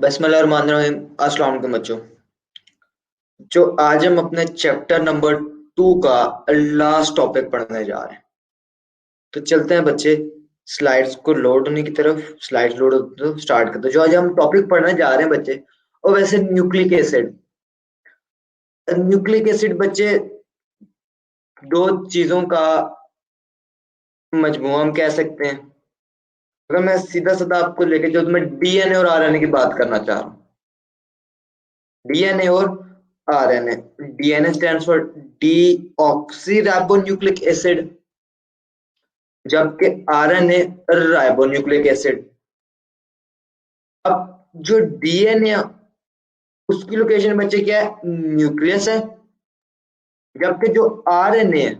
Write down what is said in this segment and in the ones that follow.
बिस्मिल्लाहिर्रहमानिर्रहीम। अस्सलाम वालेकुम बच्चों। जो आज हम अपने चैप्टर नंबर 2 का लास्ट टॉपिक पढ़ने जा रहे हैं। तो चलते हैं बच्चे स्लाइड्स को लोड होने की तरफ। स्लाइड्स लोड होते तो स्टार्ट करते हैं। जो आज हम टॉपिक पढ़ने जा रहे हैं बच्चे, और वैसे न्यूक्लिक एसिड। न्यूक्लिक एसिड बच्चे दो चीजों का मजमूआ हम कह सकते हैं। अगर मैं सीधा साधा आपको लेके जो मैं डीएनए और आरएनए की बात करना चाह रहा हूँ, डीएनए और RNA. DNA stands for deoxy ribonucleic acid, जबकि आरएनए राइबोन्यूक्लिक एसिड। अब जो डीएनए उसकी लोकेशन बच्चे क्या है? न्यूक्लियस है। जबकि जो आरएनए है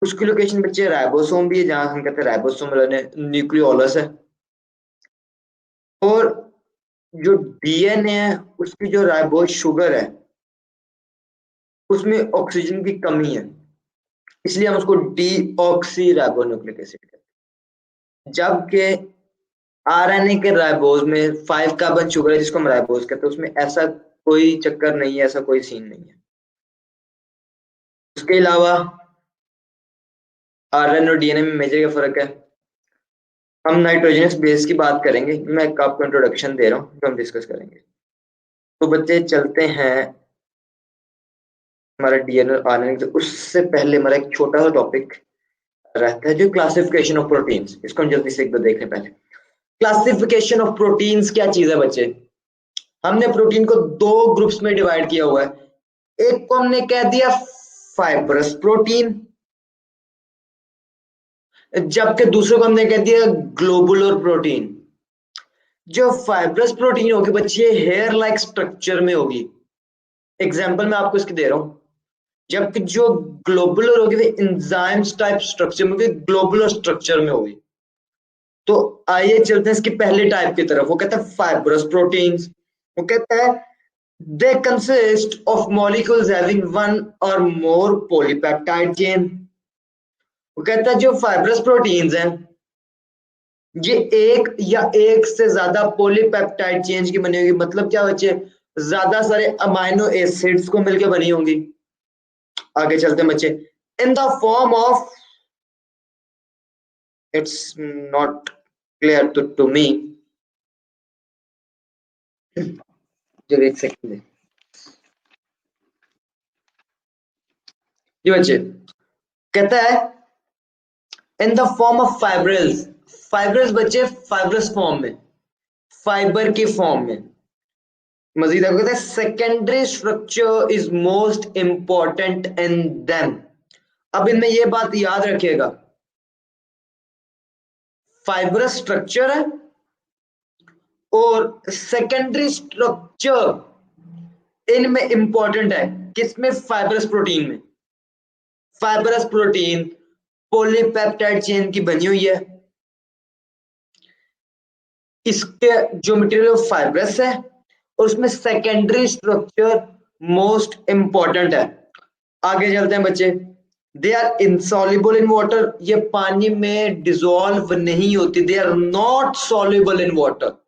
उसकी लोकेशन बच्चे राइबोसोम भी है, जहां हम कहते हैं राइबोसोम न्यूक्लियोलस है। और जो डीएनए है उसकी जो राइबोस शुगर है उसमें ऑक्सीजन की कमी है, इसलिए हम उसको डीऑक्सी राइबोन्यूक्लिक एसिड कहते हैं। जबकि आरएनए के राइबोज में 5 कार्बन शुगर है, जिसको हम राइबोज कहते हैं, उसमें ऐसा कोई चक्कर नहीं है, ऐसा कोई सीन नहीं है। उसके अलावा आरएनए और डीएनए में मेजर क्या फर्क है? हम नाइट्रोजनस बेस की बात करेंगे। मैं आपको इंट्रोडक्शन दे रहा हूँ जो हम डिस्कस करेंगे। तो बच्चे चलते हैं हमारा डीएनए और आरएनए। तो उससे पहले हमारा एक छोटा सा टॉपिक रहता है जो क्लासिफिकेशन ऑफ प्रोटीन्स। इसको हम जल्दी से एक बार देख लें। पहले क्लासिफिकेशन ऑफ प्रोटीन्स क्या चीज है बच्चे? हमने प्रोटीन को दो ग्रुप्स में डिवाइड किया हुआ है। एक को हमने कह दिया फाइब्रस प्रोटीन, जबकि दूसरे को हमने कह दिया ग्लोबुलर प्रोटीन। जो फाइब्रस प्रोटीन होगी बच्चे हेयर लाइक स्ट्रक्चर में होगी। एग्जांपल मैं आपको इसकी दे रहा हूं। जबकि जो ग्लोबुलर होगी वो एंजाइम्स टाइप स्ट्रक्चर में होगी, ग्लोबुलर स्ट्रक्चर में होगी। तो आइए चलते हैं इसकी पहले टाइप की तरफ। वो कहता है फाइब्रस प्रोटीन्स। वो कहता है they consist of molecules having one or more polypeptide chain। वो कहता है जो फाइब्रस प्रोटीन्स हैं ये एक या एक से ज्यादा पॉलीपेप्टाइड चेन की बनी होगी। मतलब क्या बच्चे? ज्यादा सारे अमाइनो एसिड्स को मिलकर बनी होंगी। आगे चलते हैं बच्चे। In the form of, it's not clear to me. जब एक सेकंड जी बच्चे, कहता है in the form of fibrils. Fibrils बच्चे फाइब्रस फॉर्म में, फाइबर के फॉर्म में। मजीद आपको कहता है secondary structure is most important in them. अब इनमें यह बात याद रखिएगा, फाइब्रस स्ट्रक्चर है और सेकेंडरी स्ट्रक्चर इनमें इंपॉर्टेंट है। किसमें? फाइब्रस प्रोटीन में। फाइब्रस प्रोटीन पॉलीपेप्टाइड चेन की बनी हुई है। इसके जो मटेरियल फाइब्रस है और उसमें सेकेंडरी स्ट्रक्चर मोस्ट इंपॉर्टेंट है। आगे चलते हैं बच्चे। They are insoluble in water. ये पानी में डिसॉल्व नहीं होती। They are not soluble in water.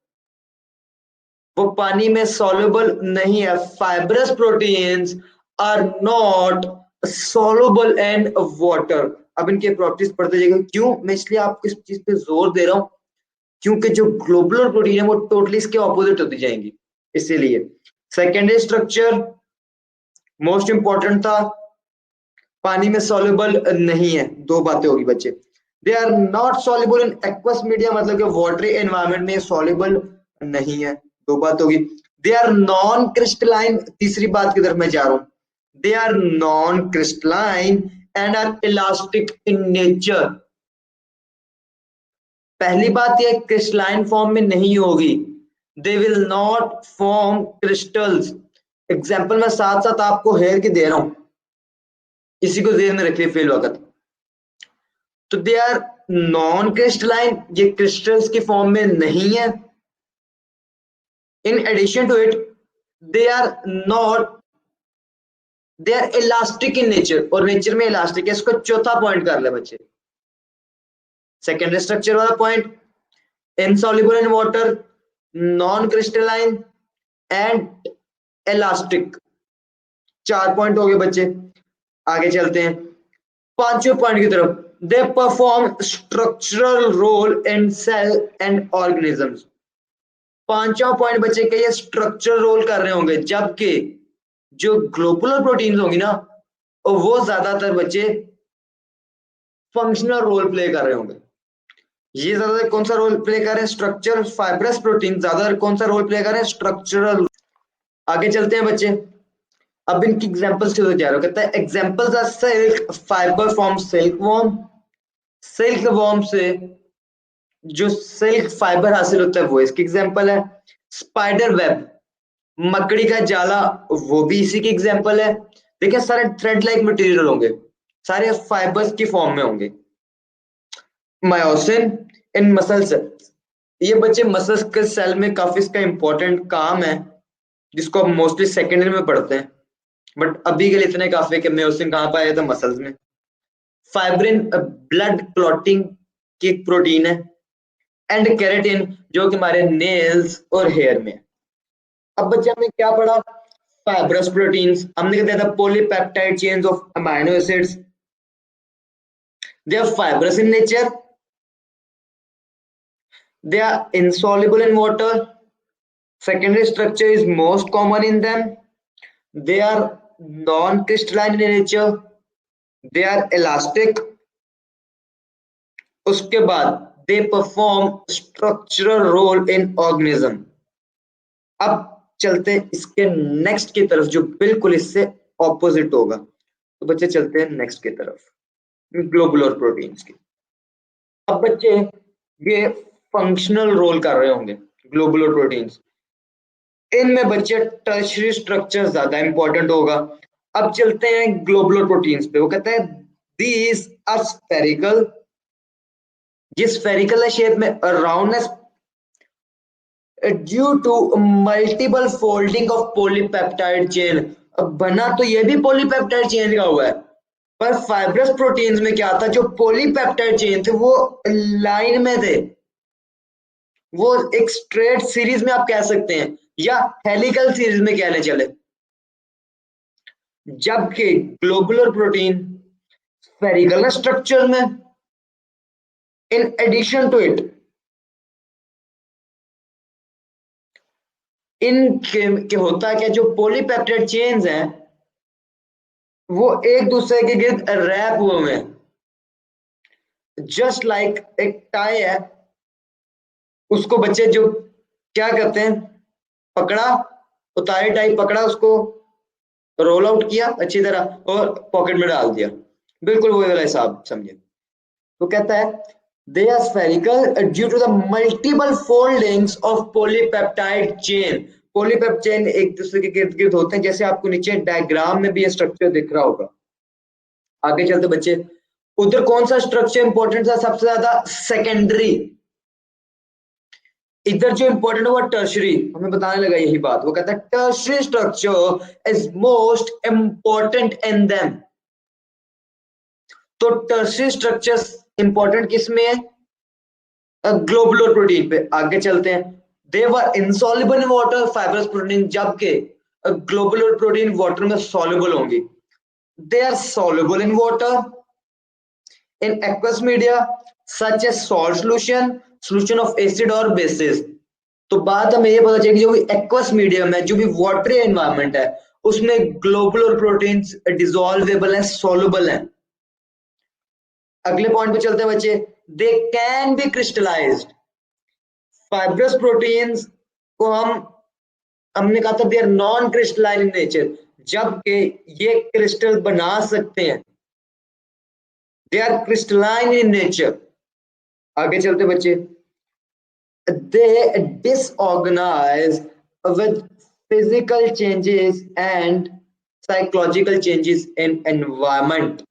वो पानी में सॉल्युबल नहीं है। Fibrous proteins are not soluble in water. अब इनके प्रॉपर्टीज पढ़ते जाएंगे। क्यों मैं इसलिए आपको इस चीज पे जोर दे रहा हूं, क्योंकि जो ग्लोबुलर प्रोटीन है वो टोटली इसके ऑपोजिट होती जाएंगी। इसीलिए सेकेंडरी स्ट्रक्चर मोस्ट इंपॉर्टेंट था, पानी में सॉल्युबल नहीं है। दो बातें होगी बच्चे। They are not soluble in aqueous media, मतलब कि वाटरी एनवायरनमेंट में सॉल्युबल नहीं है। दो बात होगी। They are non crystalline. तीसरी बात की तरफ मैं जा रहा हूं। They are non crystalline and are elastic in nature. पहली बात यह क्रिस्टलाइन फॉर्म में नहीं होगी। They will not form crystals. Example मैं साथ साथ आपको हेयर की दे रहा हूं, इसी को ध्यान में रखिए फिल वक्त। तो दे आर नॉन क्रिस्टलाइन, ये क्रिस्टल्स की फॉर्म में नहीं है। In addition to it they are not, they are elastic in nature, और नेचर में इलास्टिक है। इसको चौथा पॉइंट कर ले बच्चे, सेकेंडरी स्ट्रक्चर वाला point. Insoluble in water, non crystalline and elastic. 4 point हो गए बच्चे। आगे चलते हैं 5वें पॉइंट की तरफ। They perform structural role in cell and organisms. 5वां पॉइंट बच्चे के ये स्ट्रक्चरल रोल कर रहे होंगे, जबकि जो ग्लोबुलर प्रोटीन्स होंगी ना वो ज्यादातर बच्चे फंक्शनल रोल प्ले कर रहे होंगे। ये ज्यादातर कौन सा रोल प्ले कर रहे हैं? स्ट्रक्चर। फाइब्रस प्रोटीन ज्यादातर कौन सा रोल प्ले कर रहे हैं? स्ट्रक्चरल। आगे चलते हैं बच्चे। अब इनकी एग्जांपल्स क्यों जा रहे हो? कहता है examples are silk fibre from silkworm. Silkworm से जो सिल्क फाइबर हासिल होता है वो इसकी एग्जांपल है। स्पाइडर वेब, मकड़ी का जाला, वो भी इसी की एग्जांपल है। देखिए सारे थ्रेड लाइक मटेरियल होंगे, सारे फाइबर्स की फॉर्म में होंगे। मायोसिन इन मसल सेल्स, ये बच्चे मसल्स के सेल में काफी इसका इंपॉर्टेंट काम है, जिसको आप मोस्टली सेकेंडरी में पढ़ते हैं, बट अभी के लिए इतने काफी कि मायोसिन कहाँ पाया जाता है? मसल्स में। फाइब्रिन ब्लड क्लॉटिंग की एक प्रोटीन है। एंड केराटिन जो कि हमारे नेल्स और हेयर में। अब बच्चे हमने क्या पढ़ा? Fibrous proteins. हमने क्या था? Polypeptide chains of amino acids. They are fibrous in nature, they are insoluble in water, secondary structure is most common in them, they are non-crystalline in nature, they are elastic। उसके बाद they perform structural role in organism। अब चलते हैं इसके next की तरफ जो बिल्कुल इससे ऑपोजिट होगा। तो बच्चे चलते हैं नेक्स्ट की तरफ, ग्लोबुलर प्रोटीन्स की। अब बच्चे ये फंक्शनल रोल कर रहे होंगे ग्लोबुलर प्रोटीन्स। इनमें बच्चे टर्शियरी स्ट्रक्चर ज्यादा इंपॉर्टेंट होगा। अब चलते हैं ग्लोबुलर प्रोटीन्स पे। वो कहते हैं दीज आर स्फेरिकल, ये स्फेरिकल है शेप में, roundness due to multiple folding of polypeptide chain. अब बना तो ये भी पॉलीपेप्टाइड चेन का हुआ है, पर फाइब्रस प्रोटीन्स में क्या था? जो पॉलीपेप्टाइड चेन थे वो लाइन में थे, वो एक स्ट्रेट सीरीज में आप कह सकते हैं, या हेलिकल सीरीज में कहने चले। जबकि ग्लोबुलर प्रोटीन स्फेरिकल स्ट्रक्चर में। इन एडिशन टू इट, इन के होता क्या? जो पॉलीपेप्टाइड चेन्स हैं वो एक दूसरे के गिर्द रैप हुए हैं, जस्ट लाइक एक टाई है, उसको बच्चे जो क्या करते हैं? पकड़ा, उतारे टाई पकड़ा, उसको रोल आउट किया अच्छी तरह और पॉकेट में डाल दिया। बिल्कुल वही वाला हिसाब समझे। तो कहता है they are spherical due to the multiple foldings of polypeptide chain। polypeptide chain एक दूसरे के गिर्द गिर्द होते हैं, जैसे आपको नीचे डायग्राम में भी ये स्ट्रक्चर दिख रहा होगा। आगे चलते बच्चे, उधर कौन सा स्ट्रक्चर इंपॉर्टेंट था सबसे ज्यादा? सेकेंडरी। इधर जो इंपॉर्टेंट हुआ टर्शरी, हमें बताने लगा यही बात। वो कहता है tertiary structure is most important in them. तो टर्शरी स्ट्रक्चर इंपॉर्टेंट किस में है? ग्लोबुलर प्रोटीन पे। आगे चलते हैं, they were insoluble in water fibrous protein, जबकि ग्लोबुलर प्रोटीन वाटर में सॉल्युबल होंगी। They are soluble in water in aqueous media such as salt solution, solution of acid और बेसिस। तो बात हमें ये पता चलेगी जो भी एक्वस मीडियम है, जो भी वाटरी एनवायरनमेंट है, उसमें ग्लोबुलर प्रोटीन्स डिसॉल्वेबल है, सॉल्युबल है। अगले पॉइंट पे चलते हैं बच्चे, they can be crystallised. Fibrous proteins को हमने कहा था they are non crystalline in nature, जबकि ये क्रिस्टल बना सकते हैं, they are crystalline in nature. आगे चलते बच्चे, they disorganize with physical changes and psychological changes in environment।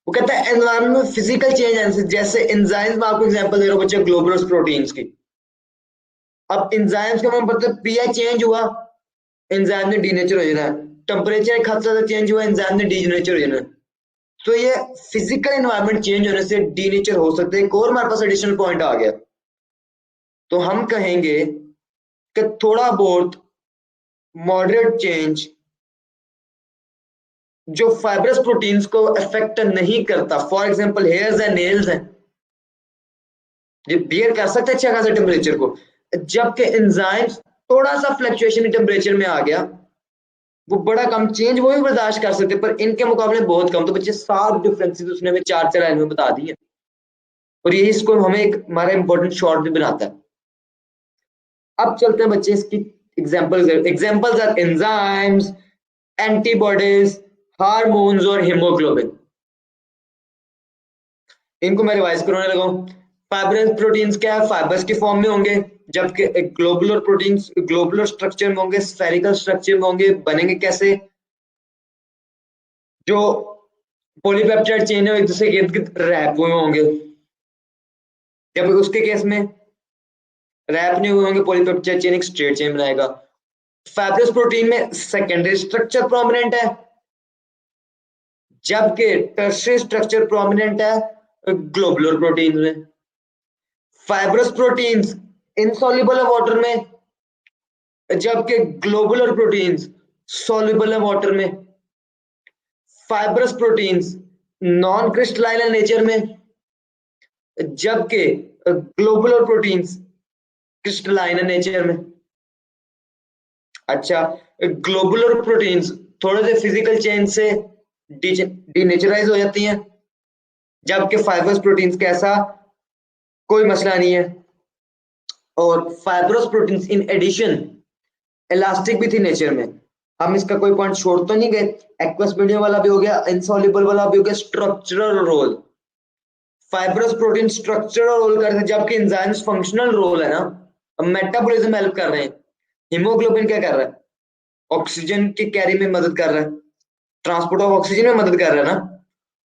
वो कहता है एनवायरमेंट में फिजिकल चेंज, जैसे एंजाइम्स में आपको एग्जांपल दे रहा हूं बच्चे ग्लोबुलर प्रोटीन्स की। अब एंजाइम्स का मतलब पता है पीएच चेंज हुआ, एंजाइम ने डीनेचर हो जाना है, टेम्परेचर एक हद से चेंज हुआ, एंजाइम ने डीनेचर हो जाना है। तो ये फिजिकल एनवायरनमेंट चेंज होने से डीनेचर हो सकते हैं। एक और हमारे पास एडिशनल पॉइंट आ गया, तो हम कहेंगे कि थोड़ा बहुत मॉडरेट चेंज जो फाइब्रस प्रोटीन्स को अफेक्ट नहीं करता, for example hairs and nails हैं, ये बियर कर सकते हैं अच्छा खासा टेम्परेचर को, जबकि एंजाइम्स थोड़ा सा फ्लक्चुएशन टेम्परेचर में आ गया, वो बड़ा कम चेंज वो भी बर्दाश्त कर सकते, पर इनके मुकाबले बहुत कम। तो बच्चे 7 डिफरेंसेस उसने हमें 4 लाइन में बता दिए, और यही इसको हमें एक हमारा इंपॉर्टेंट शॉर्ट भी बनाता है। अब चलते हैं बच्चे इसकी examples are enzymes, antibodies, hormones और हीमोग्लोबिन। इनको मैं रिवाइज करवाने लगा हूं। फाइब्रस प्रोटीन्स क्या है, फाइबर्स की फॉर्म में होंगे, जबकि ग्लोबुलर प्रोटीन्स ग्लोबुलर स्ट्रक्चर में होंगे, स्फेरिकल स्ट्रक्चर में होंगे। बनेंगे कैसे, जो पॉलीपेप्टाइड चेन है एक दूसरे के इर्द गिर्द रैप हुए होंगे, जब उसके केस में रैप नहीं हुए होंगे, पॉलीपेप्टाइड चेन एक स्ट्रेट चेन बनाएगा। फाइब्रस प्रोटीन में सेकेंडरी स्ट्रक्चर प्रोमिनेंट है, जबकि टर्शियरी स्ट्रक्चर प्रोमिनेंट है ग्लोबुलर प्रोटीन में। फाइब्रस प्रोटीन्स इनसॉल्युबल है वाटर में, जबकि ग्लोबुलर प्रोटीन्स सॉल्युबल है वाटर में। फाइब्रस प्रोटीन्स नॉन क्रिस्टलाइन है नेचर में, जबकि ग्लोबुलर प्रोटीन्स क्रिस्टलाइन है नेचर में। अच्छा, ग्लोबुलर प्रोटीन्स थोड़े से फिजिकल चेंज से डीनेचराइज हो जाती हैं, जबकि फाइब्रस प्रोटीन्स का ऐसा कोई मसला नहीं है। और fibrous proteins in addition elastic भी थी नेचर में। हम इसका कोई पॉइंट छोड़ तो नहीं गए, एक्वस मीडियम वाला भी हो गया, इनसॉल्युबल वाला भी हो गया। Structural role, fibrous protein structural role करते हैं, जबकि एंजाइम्स फंक्शनल रोल है ना, मेटाबॉलिज्म हेल्प कर रहे हैं। हीमोग्लोबिन क्या कर रहा है, ऑक्सीजन की कैरी में मदद कर रहा है, ट्रांसपोर्ट ऑफ ऑक्सीजन में मदद कर रहा है ना,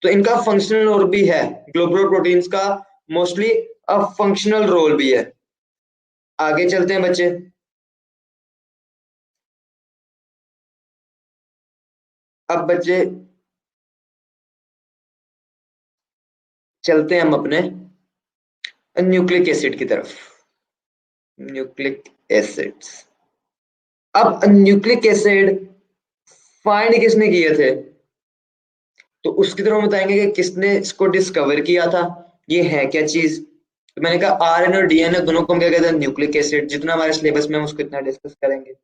तो इनका फंक्शनल रोल भी है। ग्लोबुलर प्रोटीन्स का मोस्टली फंक्शनल रोल भी है। आगे चलते हैं बच्चे। अब बच्चे चलते हैं हम अपने न्यूक्लिक एसिड की तरफ। न्यूक्लिक एसिड्स, अब न्यूक्लिक एसिड फाइंड किसने किए थे, तो उसकी तरफ हम बताएंगे कि किसने इसको डिस्कवर किया था, ये है क्या चीज। तो मैंने कहा आरएनए और डीएनए दोनों को हम क्या कहते हैं, न्यूक्लिक एसिड। जितना हमारे सिलेबस में हम उसको इतना डिस्कस करेंगे।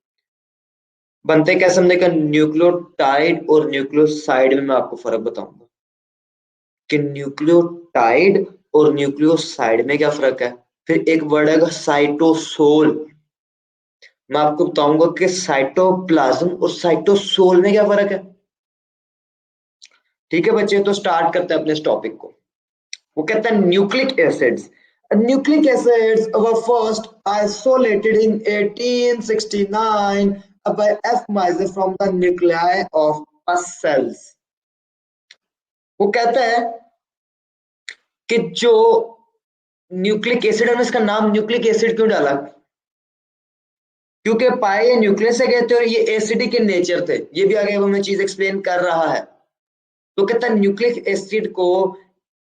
बनते कैसे, हमने कहा न्यूक्लियोटाइड और न्यूक्लियोसाइड में मैं आपको फर्क बताऊंगा कि न्यूक्लियोटाइड और न्यूक्लियोसाइड में क्या फर्क है। फिर एक वर्ड है साइटोसोल, मैं आपको बताऊंगा कि साइटोप्लाज्म और साइटोसोल में क्या फर्क है। ठीक है बच्चे, तो स्टार्ट करते हैं अपने इस टॉपिक को। वो कहता है nucleic acids, nucleic acids were first isolated in 1869 by F. Meisner from the nuclei of pus cells। वो कहता है कि जो न्यूक्लिक एसिड है, इसका नाम न्यूक्लिक एसिड क्यों डाला, क्योंकि पाए ये न्यूक्लियस से गए थे और ये एसिडिक इन नेचर थे। ये भी आगे हमें चीज एक्सप्लेन कर रहा है। तो कहता है न्यूक्लिक एसिड को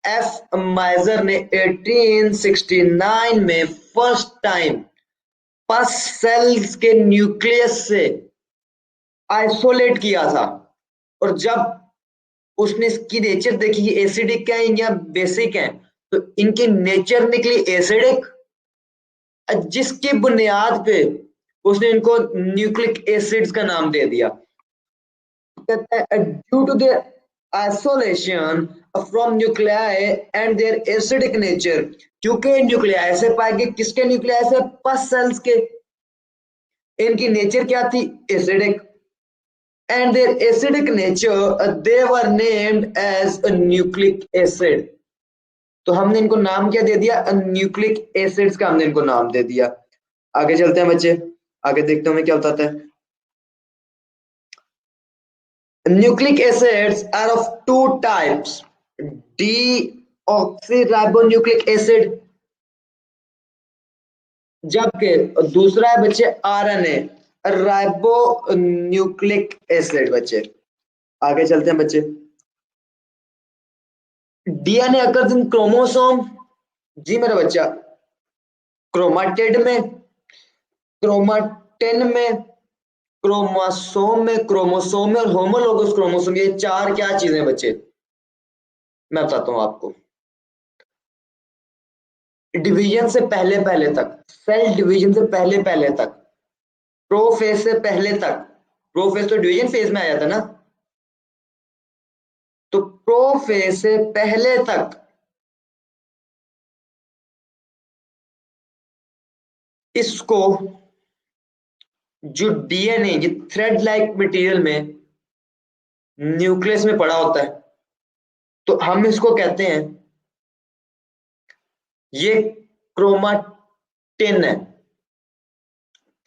एफ माइजर ने 1869 में फर्स्ट टाइम पस सेल्स के न्यूक्लियस से आइसोलेट किया था। और जब उसने इसकी नेचर देखी कि एसिडिक है या बेसिक है, तो इनकी नेचर निकली एसिडिक, जिसकी बुनियाद पे उसने इनको न्यूक्लिक एसिड्स का नाम दे दिया। कहता है due to their isolation from nuclei and their acidic nature, क्योंकि न्यूक्लियाई से पाए गए, किसके न्यूक्लियाई से, पस सेल्स के। इनकी नेचर क्या थी, acidic, and their acidic nature they were named as a nucleic acid। तो हमने इनको नाम क्या दे दिया, न्यूक्लिक एसिड्स का हमने इनको नाम दे दिया। आगे चलते हैं बच्चे, आगे देखते हैं हमें क्या बताता है। Nucleic acids are of two types, deoxyribonucleic acid, जबकि दूसरा है बच्चे आरएनए राइबो न्यूक्लिक एसिड। बच्चे आगे चलते हैं बच्चे। डीएनए अकर्स इन क्रोमोसोम, जी मेरा बच्चा, क्रोमाटिड में। क्रोमाटिन में, क्रोमोसोम में और होमोलोगस क्रोमोसोम, ये चार क्या चीजें बच्चे, मैं बताता हूं आपको। डिवीजन से पहले पहले तक, सेल डिवीजन से पहले पहले तक, प्रोफेज से पहले तक, प्रोफेज तो डिवीजन फेज में आ जाता है ना, तो प्रोफेज से पहले तक इसको जो डीएनए, ये थ्रेड लाइक मटेरियल में न्यूक्लियस में पड़ा होता है, तो हम इसको कहते हैं, ये क्रोमाटिन है।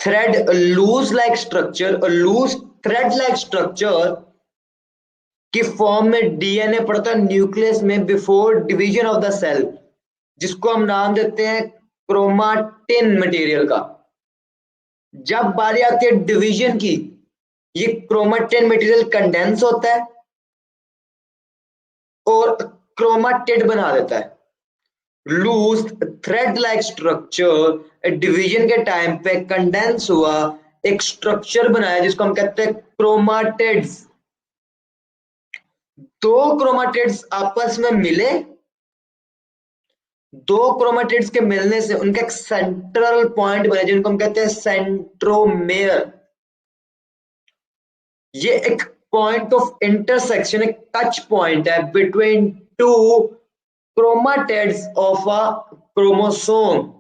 Thread loose like structure, loose thread like structure की फॉर्म में डीएनए पड़ता है न्यूक्लियस में before division of the cell, जिसको हम नाम देते हैं क्रोमाटिन मटेरियल का। जब बारी आती है डिवीजन की, ये क्रोमाटिन मटेरियल कंडेंस होता है और क्रोमाटिड बना देता है। Loose thread like structure division के टाइम पे कंडेंस हुआ, एक स्ट्रक्चर बनाया जिसको हम कहते हैं क्रोमाटिड्स। दो क्रोमाटिड्स आपस में मिले, दो क्रोमाटिड्स के मिलने से उनका एक सेंट्रल पॉइंट बने जिनको हम कहते हैं सेंट्रोमेयर। ये एक पॉइंट ऑफ इंटरसेक्शन, एक टच पॉइंट है between two chromatids of a chromosome.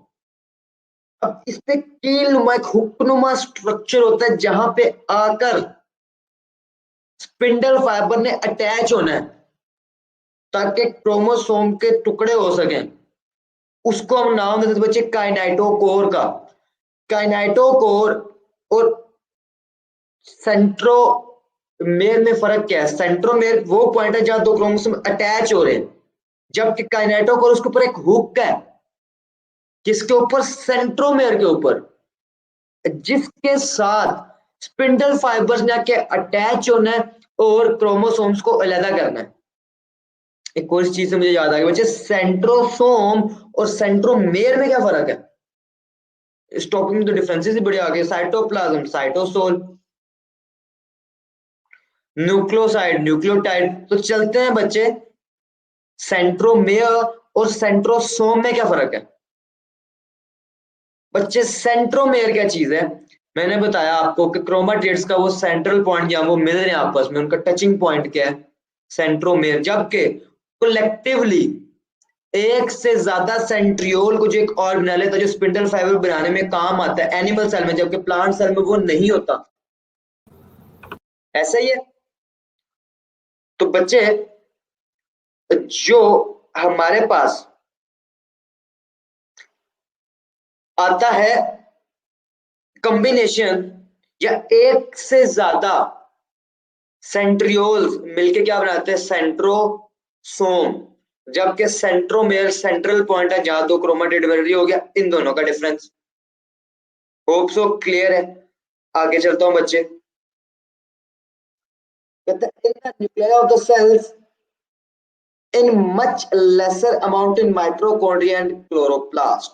अब इस पे कीलनुमा, एक हुकनुमा स्ट्रक्चर होता है जहां पे आकर स्पिंडल फाइबर ने अटैच होना है ताकि क्रोमोसोम के टुकड़े हो सकें। उसको हम नाम देते बच्चे काइनाइटोकोर का। काइनाइटोकोर और सेंट्रोमेयर में फर्क क्या है? सेंट्रोमेयर वो पॉइंट है जहां दो क्रोमोसोम अटैच हो रहे हैं, जबकि काइनाइटोकोर उसके ऊपर एक हुक है, किसके ऊपर? सेंट्रोमेयर के ऊपर, जिसके साथ स्पिंडल फाइबर्स ने आके अटैच होना है और क्रोमोसोम्स को अलग करना है। एक और चीज से मुझे याद आ गया बच्चे, सेंट्रोसोम और सेंट्रोमेयर में क्या फर्क है? इस टॉपिक में तो डिफरेंसेस ही बड़े आ गए। Cytoplasm, cytosol, nucleoside, nucleotide. तो चलते हैं बच्चे, सेंट्रोमेयर और सेंट्रोसोम में क्या फर्क है? बच्चे सेंट्रोमेयर क्या चीज है? मैंने बताया आपको कि क्रोमाटिड्स का वो सेंट्रल पॉइंट जहां वो मिल रहे हैं आपस में, उनका टचिंग पॉइंट क्या है? सेंट्रोमेयर। जबकि कलेक्टिवली एक से ज्यादा सेंट्रियोल को जो एक ऑर्गेनेल है जो स्पिंडल फाइबर बनाने में काम आता है एनिमल सेल में, जबकि प्लांट सेल में वो नहीं होता। ऐसा ही है। तो बच्चे जो हमारे पास आता है कॉम्बिनेशन या एक से ज्यादा सेंट्रियोल्स मिलके क्या बनाते हैं? सेंट्रोसोम। जबकि सेंट्रोमेयर सेंट्रल पॉइंट है जहां दो क्रोमाटिड बन रही, हो गया इन दोनों का डिफरेंस। होप सो क्लियर है। आगे चलता हूं बच्चे। कहते हैं in the nuclear of the cells in much lesser amount in mitochondria and chloroplast।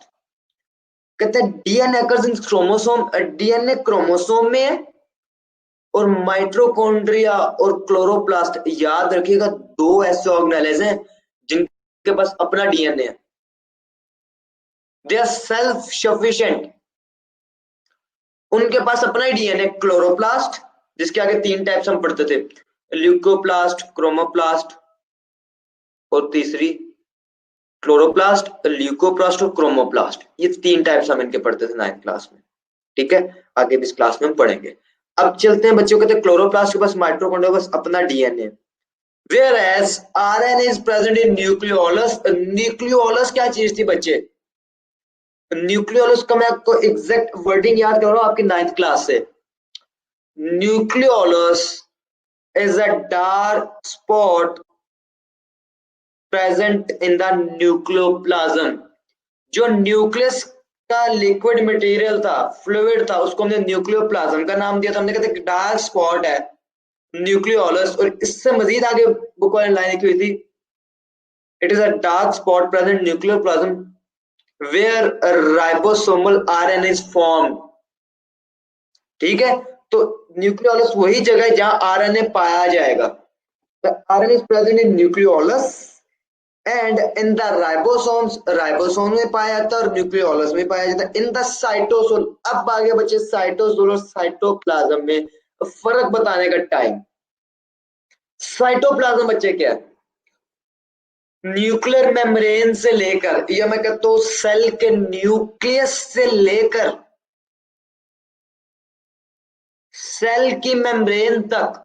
कहते हैं DNA occurs in chromosome, DNA chromosome में है और माइट्रोकॉन्ड्रिया और क्लोरोप्लास्ट, याद रखिएगा, दो ऐसे ऑर्गेनेल्स हैं जिनके पास अपना डीएनए है। दे आर सेल्फ सफिशिएंट, उनके पास अपना ही डीएनए। क्लोरोप्लास्ट, जिसके आगे तीन टाइप्स हम पढ़ते थे, ल्यूकोप्लास्ट, क्रोमोप्लास्ट, और तीसरी क्लोरोप्लास्ट, ल्यूकोप्लास्ट और क्रोमोप्लास्ट। ये तीन टाइप्स हम इनके पढ़ते थे 9th क्लास में। ठीक है, आगे भी इस क्लास में हम पढ़ेंगे। अब चलते हैं बच्चों, कहते हैं क्लोरोप्लास्ट के पास माइटोकॉन्ड्रिया बस अपना DNA, whereas RNA is present in nucleolus। Nucleolus क्या चीज थी बच्चे? न्यूक्लियोलस का मैं आपको एग्जैक्ट वर्डिंग याद कर रहा हूं आपकी 9th क्लास से। Nucleolus is a dark spot present in the nucleoplasm। जो न्यूक्लियस का लिक्विड मटेरियल था, फ्लूइड था, उसको हमने न्यूक्लियोप्लाज्म का नाम दिया था। हमने कहते डार्क स्पॉट है न्यूक्लियोलस, और इससे मजीद आगे बुक वाली लाइन लिखी हुई थी, it is a dark spot present nucleoplasm where ribosomal RNA is formed. ठीक है, तो न्यूक्लियोलस वही जगह है जहां आरएनए पाया जाएगा। RNA is present in nucleolus and in the ribosomes, ribosome में पाया जाता है और न्यूक्लियोलस में पाया जाता है। इन द साइटोसोल, अब आगे बच्चे साइटोसोल और साइटोप्लाज्म में फर्क बताने का टाइम। साइटोप्लाज्म बच्चे क्या है, न्यूक्लियर मेम्ब्रेन से लेकर, या मैं कहता हूं सेल के न्यूक्लियस से लेकर सेल की मेम्ब्रेन तक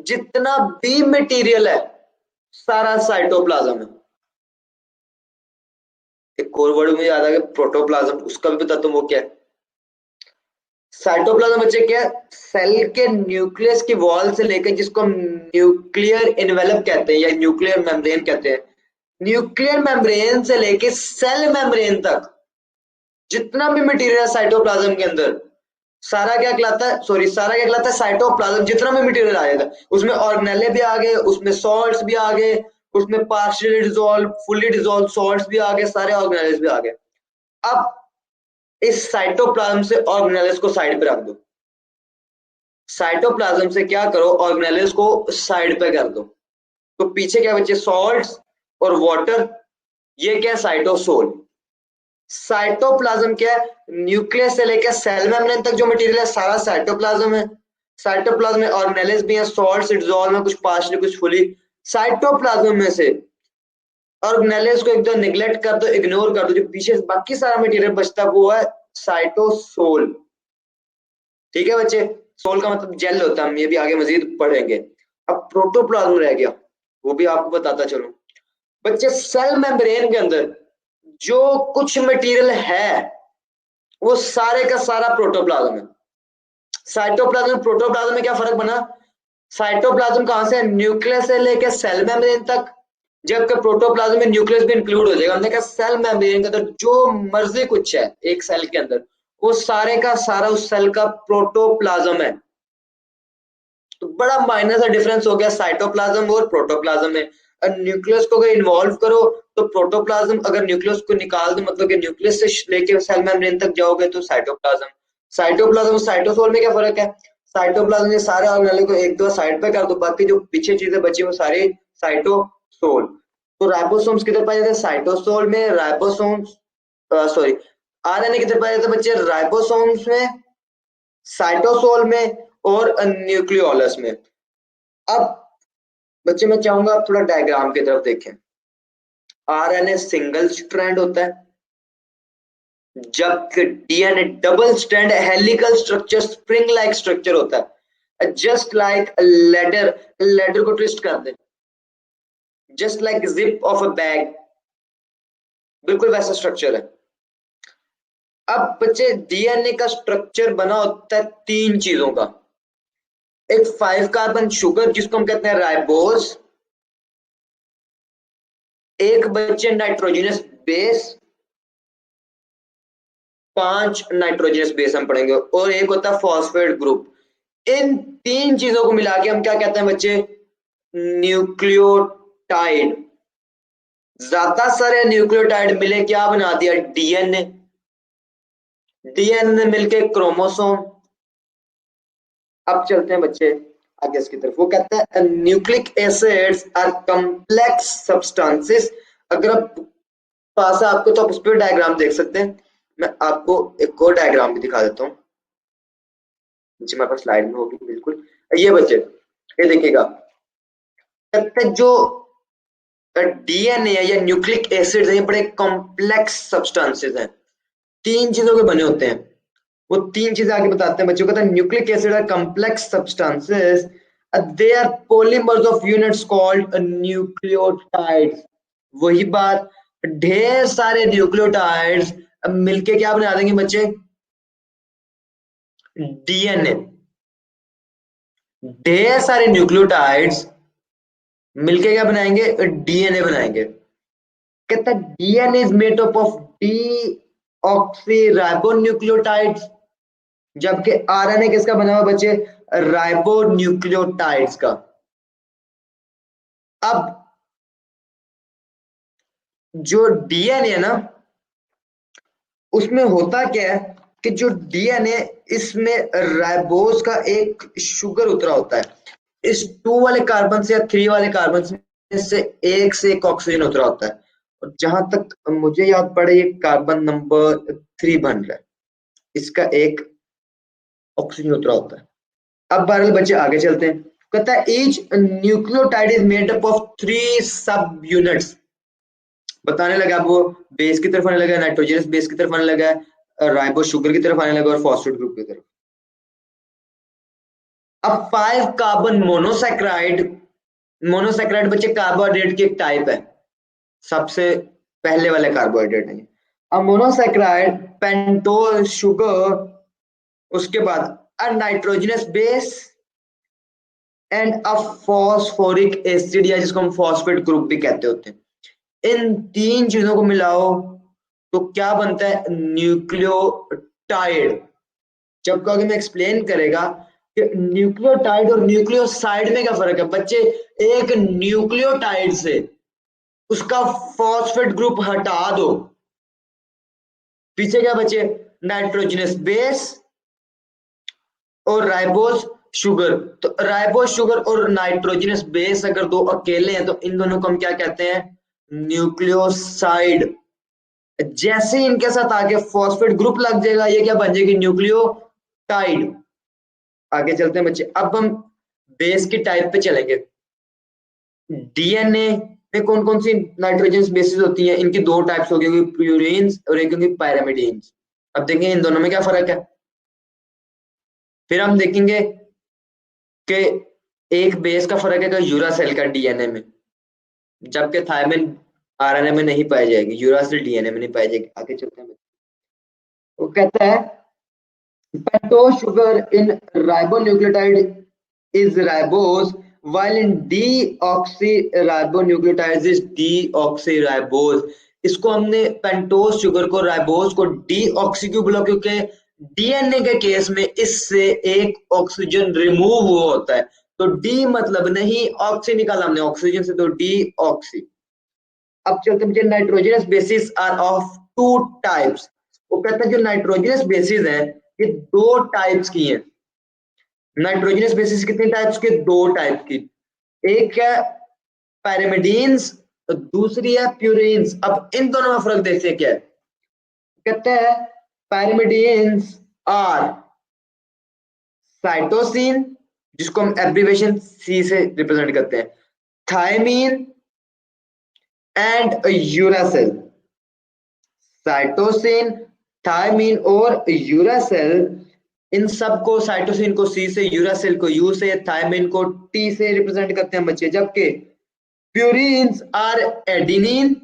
जितना भी मटेरियल है सारा साइटोप्लाज्म है। एक और वर्ड मुझे याद आ गया, प्रोटोप्लाज्म, उसका भी बता तुम वो क्या है। साइटोप्लाज्म बच्चे क्या है, सेल के न्यूक्लियस की वॉल से लेकर, जिसको हम न्यूक्लियर इनवेलप कहते हैं या न्यूक्लियर मेम्ब्रेन कहते हैं, न्यूक्लियर मेम्ब्रेन से लेकर सेल मेम्ब्रेन तक जितना भी मटेरियल है साइटोप्लाज्म के अंदर, सारा क्या कहलाता है, सॉरी सारा क्या कहलाता है, साइटोप्लाज्म। जितना भी मटेरियल आ जाएगा उसमें ऑर्गेनेले भी आ गए, उसमें सॉल्ट्स भी आ गए, उसमें partially dissolve, fully dissolve salts भी आ गए, सारे ऑर्गेनेल्स भी आ गए। अब इस साइटोप्लाज्म से ऑर्गेनेल्स को साइड पे रख दो। साइटोप्लाज्म से क्या करो, ऑर्गेनेल्स को साइड पे कर दो। तो पीछे क्या बचे, सॉल्ट्स और वाटर, ये क्या है, साइटोसोल। साइटोप्लाज्म क्या है, न्यूक्लियस से लेकर सेल मेम्ब्रेन तक जो मटेरियल है सारा साइटोप्लाज्म है। साइटोप्लाज्म में ऑर्गेनेल्स भी हैं, सॉल्ट्स डिसॉल्व में, कुछ पार्शियली कुछ फुली। साइटोप्लाज्म में से ऑर्गेनेल्स को एकदम निगलेक्ट कर दो, इग्नोर कर दो, जो पीछे बाकी सारा मटेरियल बचता है वो है साइटोसोल। ठीक है बच्चे, सोल का मतलब जेल होता है, हम ये भी आगे मजीद पढ़ेंगे। अब प्रोटोप्लाज्म रह गया, वो भी आपको बताता चलो बच्चे। सेल मेम्ब्रेन के अंदर जो कुछ मटेरियल है वो सारे का सारा प्रोटोप्लाज्म है। साइटोप्लाज्म प्रोटोप्लाज्म में क्या फर्क बना, साइटोप्लाज्म कहां से, न्यूक्लियस से लेकर सेल मेम्ब्रेन तक, जबकि प्रोटोप्लाज्म में न्यूक्लियस भी इंक्लूड हो जाएगा। हमने कहा सेल मेम्ब्रेन के अंदर जो मर्जी कुछ है एक सेल के अंदर, वो सारे का सारा उस सेल का प्रोटोप्लाज्म है। तो बड़ा माइनर सा डिफरेंस हो गया साइटोप्लाज्म और प्रोटोप्लाज्म में। न्यूक्लियस को अगर इन्वॉल्व करो तो प्रोटोप्लाज्म, अगर न्यूक्लियस को निकाल दो मतलब कि न्यूक्लियस से लेके सेल मेम्ब्रेन तक जाओगे तो साइटोप्लाज्म। साइटोप्लाज्म और साइटोसोल में क्या फर्क है, साइटोप्लाज्म में सारे ऑर्गेनेल को एक दो साइड पे कर दो, बाकी जो पीछे चीजें बची वो सारी साइटोसोल। तो राइबोसोम्स किधर पाए जाते हैं, साइटोसोल में। राइबोसोम्स, सॉरी, आरएनए किधर पाए जाते हैं बच्चे, राइबोसोम्स में, साइटोसोल में और न्यूक्लियोलस में। अब बच्चे मैं चाहूंगा आप थोड़ा डायग्राम की तरफ देखें। आरएनए सिंगल स्ट्रैंड होता है, जबकि DNA double strand helical structure, spring like structure होता है, जस्ट लाइक लेडर। लेडर को ट्विस्ट कर दे, just like zip of a bag, बिल्कुल वैसा स्ट्रक्चर है। अब बच्चे डीएनए का स्ट्रक्चर बना होता है तीन चीजों का, एक 5 कार्बन शुगर जिसको हम कहते हैं राइबोज, एक बच्चे नाइट्रोजनस बेस, 5 नाइट्रोजनस बेस हम पढ़ेंगे, और एक होता है फॉस्फेट ग्रुप। इन तीन चीजों को मिला के हम क्या कहते हैं बच्चे, न्यूक्लियोटाइड। ज्यादा सारे न्यूक्लियोटाइड मिले क्या बना दिया, डीएनए। डीएनए मिलके क्रोमोसोम। अब चलते हैं बच्चे आगे इसकी तरफ। वो कहते हैं nucleic acids are complex substances. अगर आप पास है आपको तो आप उस पर डायग्राम देख सकते हैं। मैं आपको एक और डायग्राम भी दिखा देता हूँ, नीचे मेरे पास स्लाइड में होगी बिल्कुल। ये बच्चे ये देखिएगा, कहते हैं जो डीएनए या न्यूक्लिक एसिड्स हैं ये बड़े कॉम्प्लेक्स सब्सटेंसेस हैं, तीन चीजों के बने होते हैं। वो तीन चीजें आगे बताते हैं बच्चों, कहते हैं nucleic acid are complex substances, they are polymers of units called nucleotides. वही बात, ढेर सारे न्यूक्लियोटाइड्स मिलके क्या बना देंगे बच्चे, डीएनए। ढेर सारे न्यूक्लियोटाइड्स मिलके क्या बनाएंगे, डीएनए बनाएंगे। कहता है DNA is made up of D oxy ribonucleotides, जबकि आरएनए किसका बना हुआ बच्चे, राइबोन्यूक्लियोटाइड्स का। अब जो डीएनए है ना, उसमें होता क्या है, कि जो डीएनए इसमें राइबोज का एक शुगर उतरा होता है, इस 2 वाले कार्बन से या 3 वाले कार्बन से एक ऑक्सीजन उतरा होता है, और जहां तक मुझे याद पड़े ये कार्बन नंबर 3 बन रहा है, इसका एक ऑक्सीजन उतरा होता है। अब बहरहाल बच्चे आगे चलते हैं, कहता है each nucleotide is made up of 3 सब यूनिट्स। बताने लगा, अब वो बेस की तरफ आने लगा, नाइट्रोजनस बेस की तरफ आने लगा, राइबो शुगर की तरफ आने लगा और फॉस्फेट ग्रुप की तरफ। अब 5 कार्बन मोनोसैक्राइड बच्चे कार्बोहाइड्रेट की एक टाइप है, सबसे पहले वाले कार्बोहाइड्रेट है। अब मोनोसैक्राइड, पेंटोज शुगर, उसके बाद a nitrogenous base and a phosphoric acid, या जिसको हम फॉस्फेट ग्रुप भी कहते होते हैं। इन 3 चीजों को मिलाओ तो क्या बनता है? न्यूक्लियोटाइड। जब आगे में एक्सप्लेन करेगा कि न्यूक्लियोटाइड और न्यूक्लियोसाइड में क्या फर्क है बच्चे। एक न्यूक्लियोटाइड से उसका फॉस्फेट ग्रुप हटा दो, पीछे क्या बचे? नाइट्रोजनस बेस और राइबोस शुगर। तो राइबोस शुगर और नाइट्रोजनस बेस अगर दो अकेले हैं तो इन दोनों को हम क्या कहते हैं? न्यूक्लियोसाइड। जैसे ही इनके साथ आगे फॉस्फेट ग्रुप लग जाएगा, ये क्या बन जाएगी? न्यूक्लियोटाइड। आगे चलते हैं बच्चे, अब हम बेस की टाइप पे चलेंगे। डीएनए में कौन कौन सी नाइट्रोजन बेसिस होती हैं? इनकी 2 टाइप्स होगी, प्यूरिन्स और एक होगी पैरामिडीन्स। अब देखेंगे इन दोनों में क्या फर्क है। फिर हम देखेंगे कि एक बेस का फर्क है यूरासिल का डीएनए में, जबकि थायमिन आरएनए में नहीं पाई जाएगी, यूरासिल डीएनए में नहीं पाई जाएगी। आगे चलते हैं, वो कहता है pentose sugar in ribonucleotide is ribose, while in deoxyribonucleotides is deoxyribose। इसको हमने पेंटोज शुगर को, राइबोज को डीऑक्सी क्यों बोला? क्योंकि डीएनए के केस में इससे एक ऑक्सीजन रिमूव हुआ होता है, तो डी मतलब नहीं, ऑक्सी निकाला हमने ऑक्सीजन से, तो डीऑक्सी। अब चलते हैं, nitrogenous bases are of 2 types. वो कहता है जो नाइट्रोजनस बेसिस है ये 2 टाइप्स की हैं। नाइट्रोजनस बेसिस कितने टाइप्स के? 2 टाइप की। एक है पैरामिडीन्स, दूसरी है प्यूरिन्स। अब इन दोनों में फर्क देखते हैं क्या है। कहते हैं पैरामिडीन्स आर साइटोसिन, जिसको हम एब्रिविएशन सी से रिप्रेजेंट करते हैं, thymine and uracil. Cytosine, thymine और यूरासिल, इन सब को, साइटोसिन को सी से, यूरासिल को यू से, थायमीन को टी से रिप्रेजेंट करते हैं बच्चे। जबकि प्यूरिन्स आर एडिनिन,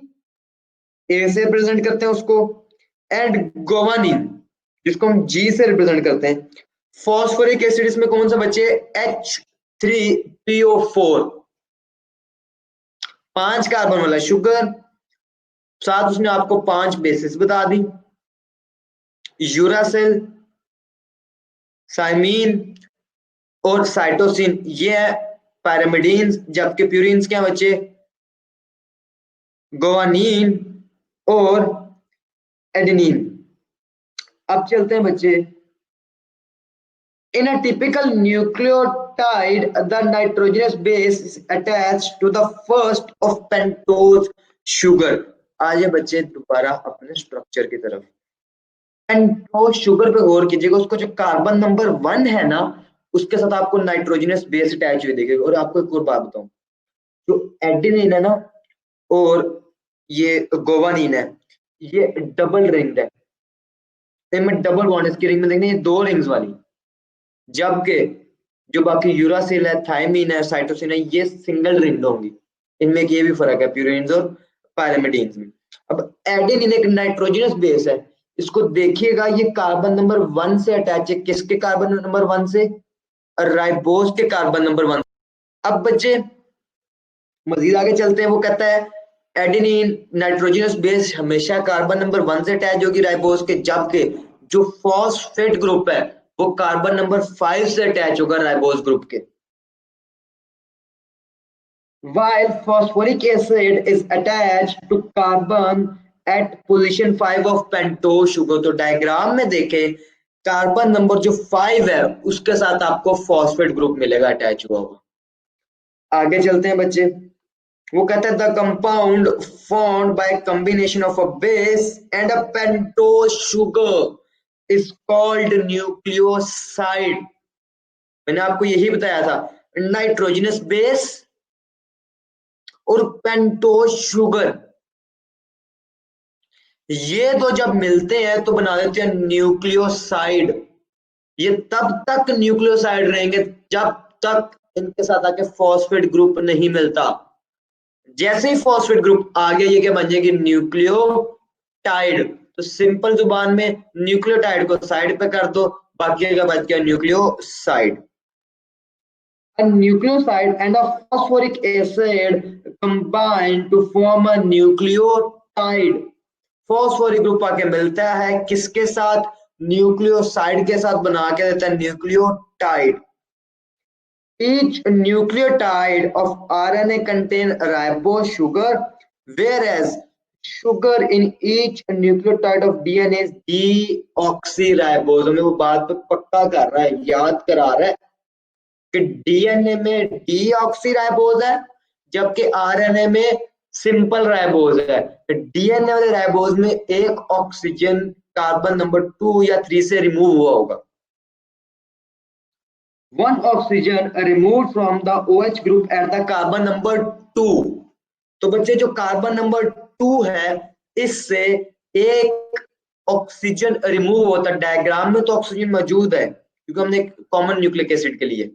ए से रिप्रेजेंट करते हैं उसको, एंड गोवानिन, जिसको हम जी से रिप्रेजेंट करते हैं। फॉस्फोरिक एसिड इसमें कौन सा बच्चे? H3PO4, 5 कार्बन वाला शुगर, साथ उसने आपको 5 बेसिस बता दी, यूरासिल, साइमीन और साइटोसिन, ये है पैरामिडीन्स। जबकि प्यूरिन्स क्या बच्चे? गोवानिन और एडेनिन। अब चलते हैं बच्चे, in a typical nucleotide the nitrogenous base is attached to the first of pentose sugar. आइए बच्चे दोबारा अपने स्ट्रक्चर की तरफ। पेंटोज शुगर पे गौर कीजिएगा, उसको जो कार्बन नंबर 1 है ना, उसके साथ आपको नाइट्रोजनस बेस अटैच हुई देखेगा। और आपको एक और बात बताऊं, जो एडेनिन है ना और ये गोवानिन है, ये डबल रिंग्ड है, इनमें डबल बॉन्ड, इसकी रिंग में देखना ये 2 रिंग्स वाली। जबकि जो बाकी यूरासिल है, थायमीन है, साइटोसिन है, ये सिंगल रिंग्ड होंगी। इनमें ये भी फर्क है प्यूरिन्स और पैरामिडीन्स में। अब एडेनिन एक नाइट्रोजनस बेस है, इसको देखिएगा ये कार्बन नंबर 1 से अटैच है। किसके कार्बन नंबर 1 से? राइबोज के कार्बन नंबर 1। अब बच्चे मजीद आगे चलते हैं, वो कहता है एडेनिन नाइट्रोजनस बेस हमेशा कार्बन नंबर 1 से अटैच होगी राइबोज के, जबकि जो फॉस्फेट ग्रुप है वो कार्बन नंबर 5 से अटैच होगा राइबोज ग्रुप के। While phosphoric acid is attached to carbon at position 5 of pentose sugar. तो डायग्राम में देखें कार्बन नंबर जो 5 है उसके साथ आपको फॉस्फेट ग्रुप मिलेगा अटैच हुआ हुआ। आगे चलते हैं बच्चे। वो कहता है the compound formed by combination of a base and a pentose sugar is called nucleoside. मैंने आपको यही बताया था, नाइट्रोजनस बेस और पेंटोज शुगर, ये दो जब मिलते हैं तो बना देते हैं न्यूक्लियोसाइड। ये तब तक न्यूक्लियोसाइड रहेंगे जब तक इनके साथ आके फॉस्फेट ग्रुप नहीं मिलता। जैसे ही फॉस्फेट ग्रुप आ गया ये क्या बन जाएगी, न्यूक्लियोटाइड। तो सिंपल जुबान में न्यूक्लियोटाइड को साइड पे कर दो, बाकी का बच गया nucleoside. A nucleoside and a phosphoric acid combine to form a nucleotide. Phosphoric group आके मिलता है किसके साथ, न्यूक्लियोसाइड के साथ, बना के देता है nucleotide. Each nucleotide of RNA contain ribose sugar, whereas sugar in each nucleotide of DNA is deoxyribose। हमें वो बात पे पक्का कर रहा है, याद करा रहा है कि डीएनए में डीऑक्सीराइबोज है जबकि आरएनए में सिंपल राइबोज है। डीएनए वाले राइबोज में एक ऑक्सीजन कार्बन नंबर 2 या 3 से रिमूव हुआ होगा। One oxygen removed from the OH group at the carbon number 2। तो बच्चे जो कार्बन नंबर 2 है इससे एक ऑक्सीजन रिमूव होता है। डायग्राम में तो ऑक्सीजन मौजूद है क्योंकि हमने कॉमन न्यूक्लिक एसिड के लिए,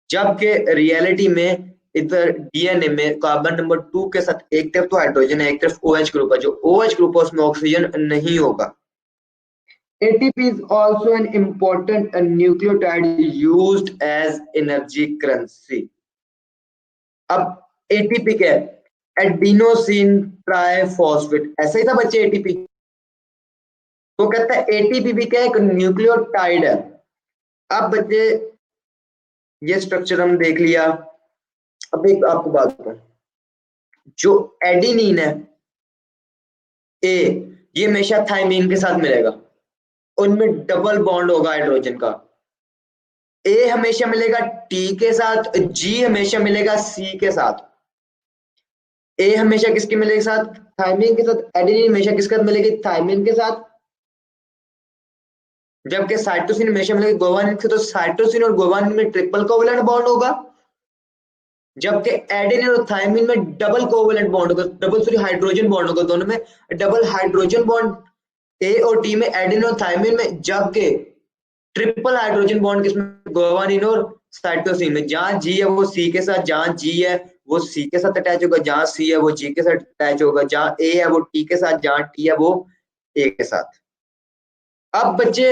जबकि रियलिटी में इधर डीएनए में कार्बन नंबर 2 के साथ एक तरफ तो हाइड्रोजन है, एक तरफ OH ग्रुप है। जो OH ग्रुप है उसमें ऑक्सीजन नहीं होगा। ATP is also an important nucleotide used as energy currency। अब ATP क्या है, एडिनोसिन ट्राइफॉस्फेट, ऐसा ही था बच्चे ATP। तो कहता है ATP भी क्या है, एक न्यूक्लियोटाइड है। अब बच्चे ये स्ट्रक्चर हम देख लिया। अब एक आपको बात बताऊं, जो एडिनिन है ए, ये हमेशा थाइमिन के साथ मिलेगा, उनमें डबल बॉन्ड होगा हाइड्रोजन का। ए हमेशा मिलेगा टी के साथ, जी हमेशा मिलेगा सी के साथ। ए हमेशा किसके मिलेगा साथ, थाइमिन के साथ। एडेनिन हमेशा किसके साथ मिलेगी, थाइमिन के साथ। जबकि साइटोसिन हमेशा मिलेगी गोवानिन के। तो साइटोसिन और गोवानिन में ट्रिपल कोवलेंट बॉन्ड होगा, जबकि एडेनिन और थाइमिन में डबल कोवलेंट बॉन्ड होगा, डबल सॉरी हाइड्रोजन बॉन्ड होगा, दोनों में डबल हाइड्रोजन बॉन्ड ए और टी में, एडेनिन और थाइमिन में। जबकि ट्रिपल हाइड्रोजन बॉन्ड किसमें, गोवानिन और साइटोसिन में। जहां जी है वो सी के साथ, जहां जी है वो सी के साथ अटैच होगा, जहां सी है वो जी के साथ अटैच होगा, जहां ए है वो टी के साथ, जहां टी है वो ए के साथ। अब बच्चे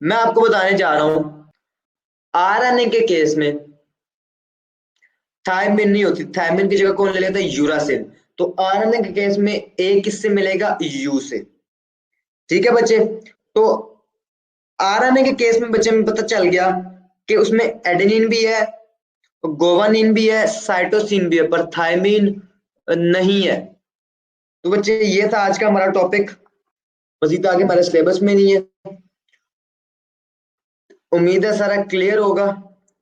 मैं आपको बताने जा रहा हूं, आरएनए के केस में थायमिन नहीं होती, थायमिन की जगह कौन ले लेता है, यूरासिल। तो आरएनए के केस में ए किससे मिलेगा, यू से। ठीक है बच्चे। तो आरएनए के केस में बच्चे में पता चल गया कि उसमें एडेनिन भी है, गोवानिन भी है, साइटोसिन भी है, पर थायमिन नहीं है। तो बच्चे ये था आज का हमारा टॉपिक, मजीद आगे हमारे सिलेबस में नहीं है। उम्मीद है सारा क्लियर होगा।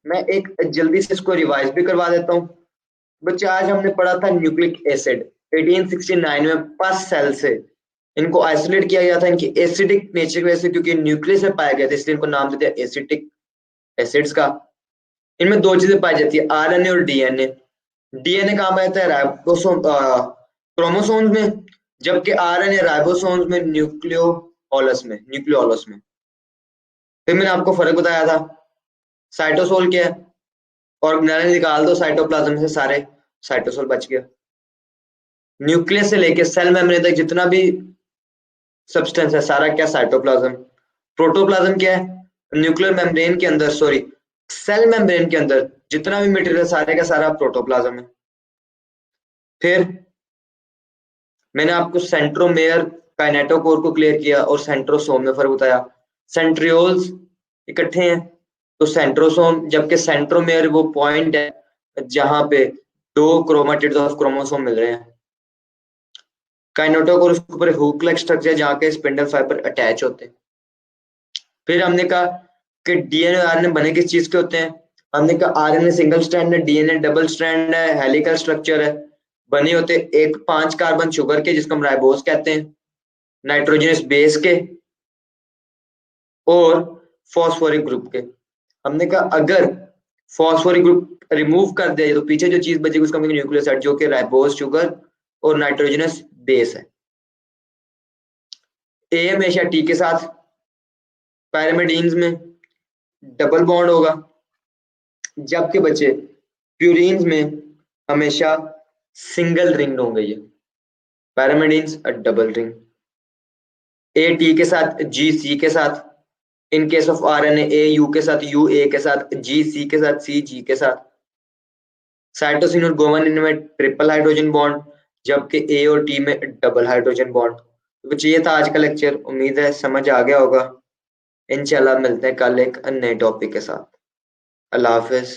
मैं एक जल्दी से इसको रिवाइज भी करवा देता हूँ। बच्चे आज हमने पढ़ा था न्यूक्लिक एसिड 1869 में पस सेल से इनको आइसोलेट किया गया था इनकी एसिडिक नेचर की वजह से, क्योंकि न्यूक्लियस में पाया गया था इसलिए इनको नाम देते हैं एसिडिक एसिड्स का। इनमें दो चीजें पाई जाती है, आरएनए और डीएनए। डीएनए कहाँ पाया है, राइबोसोम क्रोमोसोम्स में, जबकि आरएनए राइबोसोम्स में, न्यूक्लियोलस में। फिर मैंने आपको फर्क बताया था। साइटोसोल क्या है, ऑर्गेनेल निकाल दो साइटोप्लाज्म से, सारे साइटोसोल बच गया। न्यूक्लियस से लेके सेल मेम्ब्रेन तक जितना भी सब्सटेंस है सारा क्या, साइटोप्लाज्म। प्रोटोप्लाज्म क्या है, न्यूक्लियर मेम्ब्रेन के अंदर, सॉरी सेल मेम्ब्रेन के अंदर जितना भी मटेरियल सारे का सारा प्रोटोप्लाज्म है। फिर मैंने आपको सेंट्रोमेयर काइनेटोकोर को क्लियर किया और सेंट्रोसोम में फर्क बताया। सेंट्रियोल्स इकट्ठे हैं तो सेंट्रोसोम, जबकि सेंट्रोमेयर वो पॉइंट है जहां पे दो क्रोमेटिड्स ऑफ क्रोमोसोम मिल रहे हैं। काइनेटोकोर और उसके ऊपर हुक लाइक स्ट्रक्चर जहाँ के स्पिंडल फाइबर अटैच होते हैं। फिर हमने कहा कि डीएनए और आरएनए बने किस चीज के होते हैं। हमने कहा आरएनए सिंगल स्ट्रैंड है, डीएनए डबल स्ट्रैंड है, हेलिकल स्ट्रक्चर है, बने होते एक 5 कार्बन शुगर के जिसको हम राइबोस कहते हैं, नाइट्रोजनस बेस के और फॉस्फोरिक ग्रुप के। हमने कहा अगर फॉस्फोरिक ग्रुप रिमूव कर दिया तो पीछे जो चीज बचेगी उसका न्यूक्लियोसाइड जो कि राइबोस शुगर और नाइट्रोजनस बेस है। ए हमेशा टी के साथ पैरामिडीन्स में डबल बॉन्ड होगा, जबकि बचे प्यूरीन्स में हमेशा सिंगल रिंग होंगे। ये pyrimidines double ring. A T के साथ, जी सी के साथ, in case of RNA A you के साथ, यू ए के साथ, जी सी के साथ, सी जी के साथ। साइटोसिन और गुआनिन में ट्रिपल हाइड्रोजन बॉन्ड, जबकि ए और टी में डबल हाइड्रोजन बॉन्ड। तो बच्चे ये था आज का लेक्चर, उम्मीद है समझ आ गया होगा। इंशाल्लाह मिलते हैं कल एक नए टॉपिक के साथ। अल्लाह हाफिज।